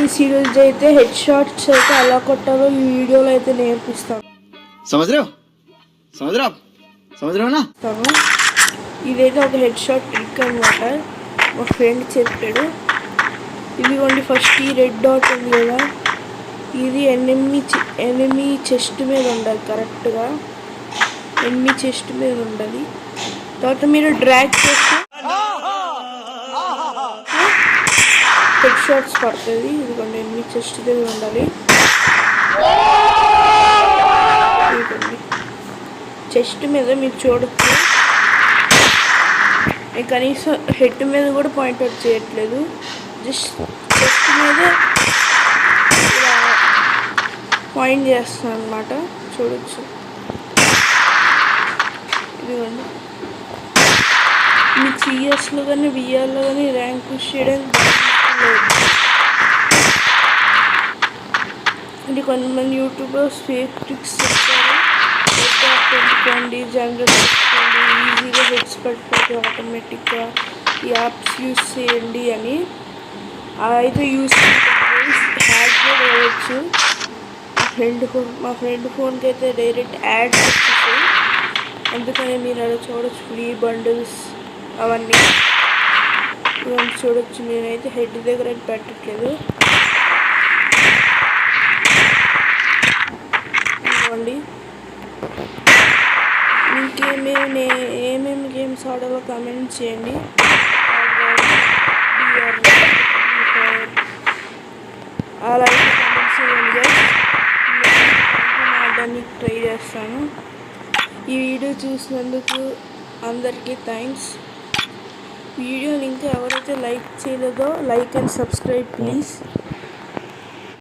Guys ఈరోజు అయితే head shots అయితే ఎలా కొట్టాలో ఈ వీడియోలో అయితే నేర్పిస్తాను. ఇదైతే ఒక హెడ్ షాట్ ట్రిక్ అనమాట. మా ఫ్రెండ్ చెప్పాడు. ఇదిగోండి, ఫస్ట్ ఈ రెడ్ డాట్ ఉంది కదా, ఇది ఎనిమి చెస్ట్ మీద ఉండాలి. కరెక్ట్గా ఎనిమి చెస్ట్ మీద ఉండాలి. తర్వాత మీరు డ్రాగ్ చేస్తే హెడ్ షాట్స్ పడుతుంది. ఇదిగోండి, ఎనిమి చెస్ట్ దగ్గర ఉండాలి. ఇదిగోండి, చెస్ట్ మీద మీరు చూడొచ్చు. నేను కనీసం హెడ్ మీద కూడా పాయింట్అవుట్ చేయట్లేదు, జస్ట్ చెస్ట్ మీద ఇలా పాయింట్ చేస్తాను అనమాట. చూడొచ్చు. ఇదిగోండి, మీకు సిఎస్లో కానీ విఆర్లో కానీ ర్యాంక్ పుష్ చేయడానికి అంటే కొంతమంది యూట్యూబర్స్ ఫేక్ ట్రిక్స్ చెప్తారు. పెట్టుకోండి, జనరల్ పెట్టుకోండి, ఈజీగా హెడ్స్ పడిపోతే ఆటోమేటిక్గా ఈ యాప్స్ యూస్ చేయండి అని. అయితే యూస్ హ్యాక్ కూడా అవ్వచ్చు. మా ఫ్రెండ్ ఫోన్కి అయితే డైరెక్ట్ యాడ్స్ వచ్చేసాయి. అందుకని మీరు అలా చూడొచ్చు, ఫ్రీ బండిల్స్ అవన్నీ ఇవన్నీ చూడొచ్చు. నేనైతే హెడ్ దగ్గర అయితే పెట్టట్లేదు. ఇవ్వండి, ఏమేమి గేమ్స్ ఆడాలో కామెంట్ చేయండి. అలా అయితే కామెంట్ చేయండి. ఆడడానికి ట్రై చేస్తాను. ఈ వీడియో చూసినందుకు అందరికీ థ్యాంక్స్. వీడియోని ఇంకా ఎవరైతే లైక్ చేయలేదో లైక్ అండ్ సబ్స్క్రైబ్ ప్లీజ్.